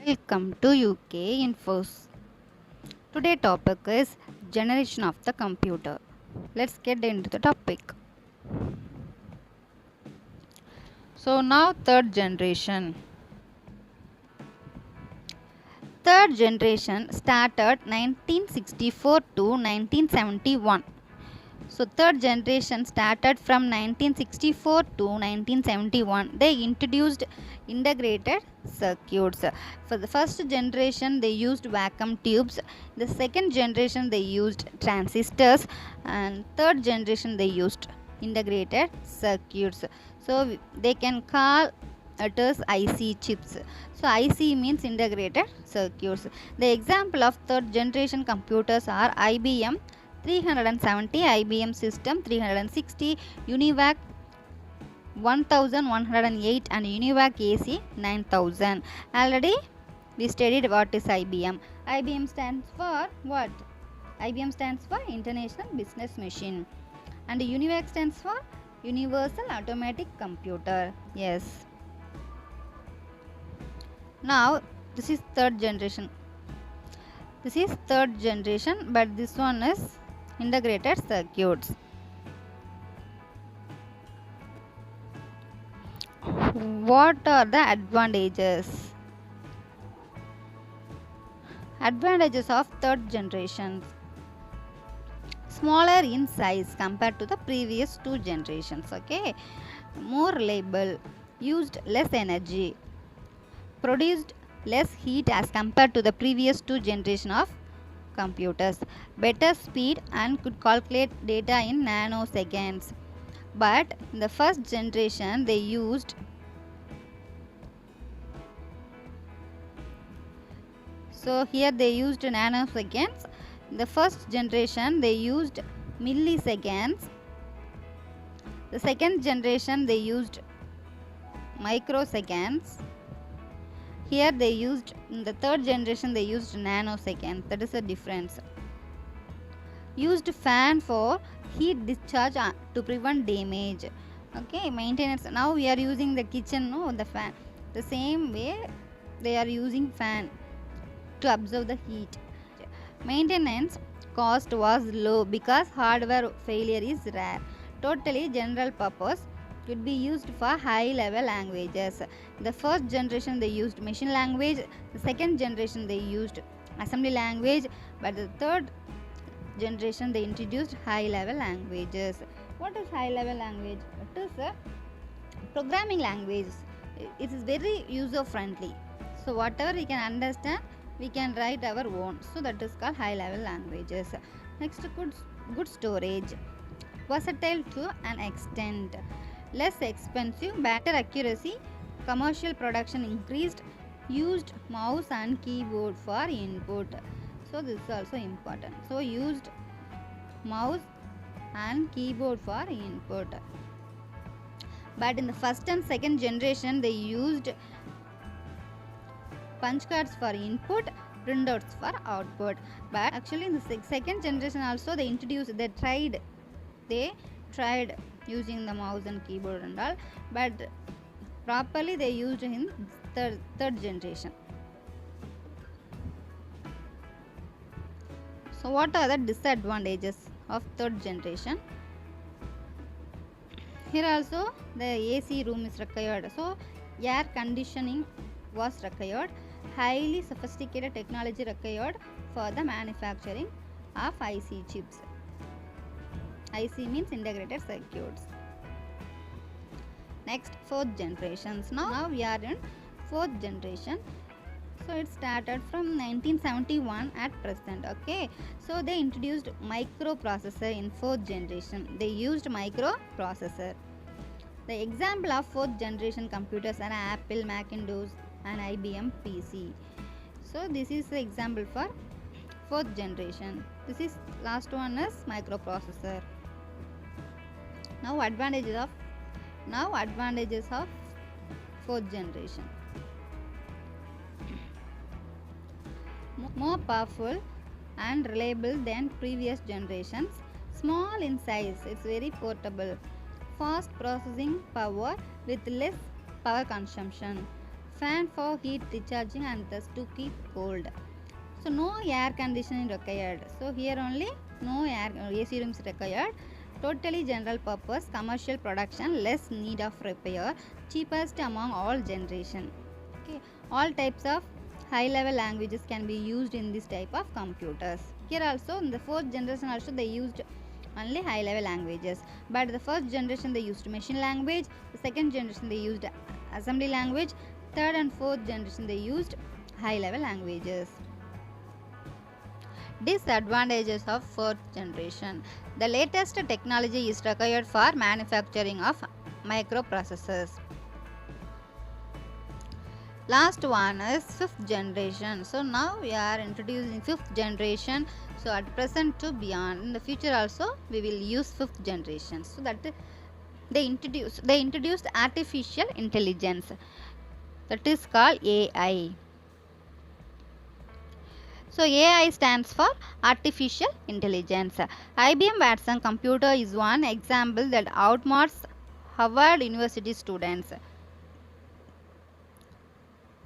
Welcome to UK Infos. Today topic is generation of the computer. Let's get into the topic. So now third generation. Third generation started 1964 to 1971. So third generation started from 1964 to 1971. They introduced integrated circuits. For the first generation they used vacuum tubes. The second generation they used transistors, and third generation they used integrated circuits. So they can call it as IC chips. So IC means integrated circuits. The example of third generation computers are IBM 370, IBM System 360, UNIVAC 1108 and UNIVAC AC 9000. Already we studied what is IBM. IBM stands for what? IBM stands for International Business Machine, and UNIVAC stands for Universal Automatic Computer. Yes. Now this is third generation. This is third generation, but this one is integrated circuits. What are the advantages? Advantages of third generation: smaller in size compared to the previous two generations. Okay, more reliable, used less energy, produced less heat as compared to the previous two generation of computers, better speed and could calculate data in nanoseconds. But in the first generation they used here they used nanoseconds. In the first generation they used milliseconds. The second generation they used microseconds. Here they used, in the third generation they used nanoseconds. That is the difference. Used fan for heat discharge to prevent damage. Okay, maintenance. Now we are using the kitchen, no, the fan. The same way they are using fan to observe the heat. Maintenance cost was low because hardware failure is rare. Totally general purpose, could be used for high level languages. The first generation they used machine language, the second generation they used assembly language, but the third generation they introduced high level languages. What is high level language? It is a programming language. It is very user friendly. So whatever we can understand, we can write our own. So that is called high level languages. Next, good storage, versatile to an extent, less expensive, better accuracy, commercial production increased, used mouse and keyboard for input. So this is also important. So used mouse and keyboard for input. But in the first and second generation they used punch cards for input, printouts for output. But actually in the second generation also they tried using the mouse and keyboard and all, but properly they used in third generation. So what are the disadvantages of third generation? Here also the AC room is required, so air conditioning was required, highly sophisticated technology required for the manufacturing of IC chips. IC means integrated circuits. Next, fourth generations. Now we are in fourth generation. So it started from 1971 at present. Okay, so they introduced microprocessor in fourth generation. They used microprocessor. The example of fourth generation computers are Apple Macintosh and IBM PC. So this is the example for fourth generation. This is last one is microprocessor. Now advantages of fourth generation: more powerful and reliable than previous generations, small in size, it's very portable, fast processing power with less power consumption, fan for heat discharging and thus to keep cold. So no air conditioning required. So here only no air AC rooms required. Totally general purpose, commercial production, less need of repair, cheapest among all generation. Okay, all types of high level languages can be used in this type of computers. Here also in the fourth generation also they used only high level languages, but the first generation they used machine language, the second generation they used assembly language, third and fourth generation they used high level languages. Disadvantages of fourth generation. The latest technology is required for manufacturing of microprocessors. Last one is fifth generation. So now we are introducing fifth generation. So at present to beyond, in the future also we will use fifth generation. So that they introduced artificial intelligence, that is called AI. So AI stands for artificial intelligence. IBM Watson computer is one example that outsmarts Harvard University students.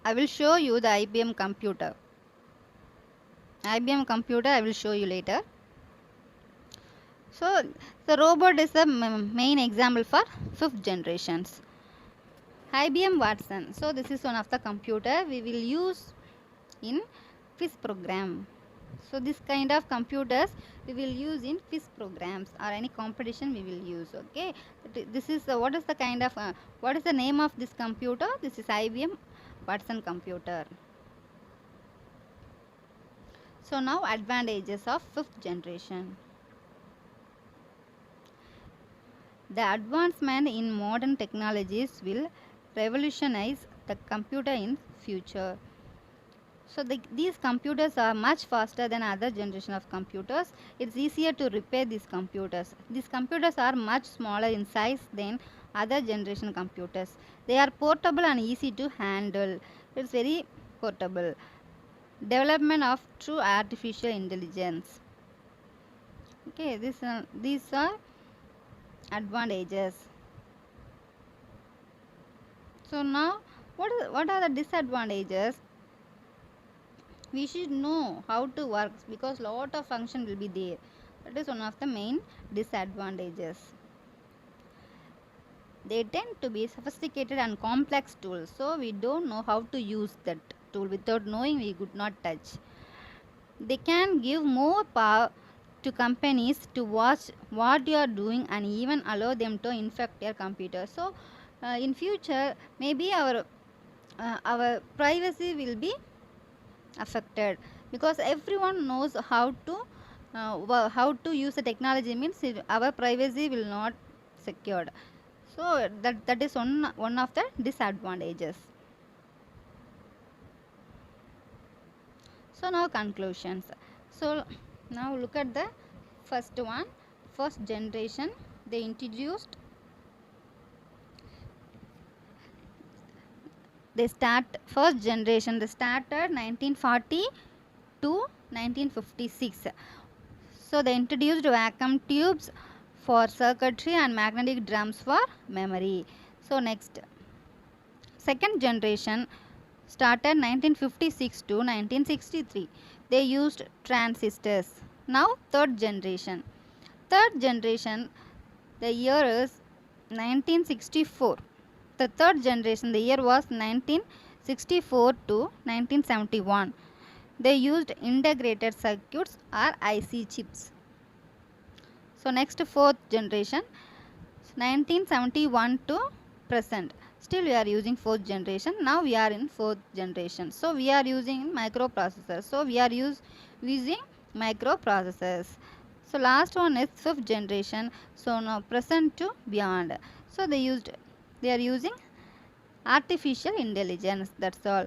I will show you the IBM computer. IBM computer I will show you later. So the robot is the main example for fifth generations. IBM Watson. So this is one of the computer we will use in quiz program. So this kind of computers we will use in quiz programs or any competition we will use. Okay, this is what is the kind of what is the name of this computer? This is IBM Watson computer. So now advantages of fifth generation. The advancement in modern technologies will revolutionize the computer in future. So these computers are much faster than other generation of computers. It's easier to repair these computers. These computers are much smaller in size than other generation computers. They are portable and easy to handle. It's very portable. Development of true artificial intelligence. Okay, these are advantages. So now what are the disadvantages? We should know how to work because lot of function will be there. That is one of the main disadvantages. They tend to be sophisticated and complex tools, so we don't know how to use that tool. Without knowing, we could not touch. They can give more power to companies to watch what you are doing and even allow them to infect your computer. So in future maybe our privacy will be affected because everyone knows how to use the technology, means our privacy will not secured. So that is one of the disadvantages. So now conclusions. So now look at the first one, first generation. They introduced first generation they started 1940 to 1956. So they introduced vacuum tubes for circuitry and magnetic drums for memory. So next, second generation started 1956 to 1963. They used transistors. Now third generation. Third generation, the year is 1964. The third generation, the year was 1964 to 1971. They used integrated circuits or IC chips. So next, fourth generation, 1971 to present. Still we are using fourth generation. Now we are in fourth generation. So we are using microprocessors. So we are using microprocessors. So last one is fifth generation. So now present to beyond. So they are using artificial intelligence. That's all.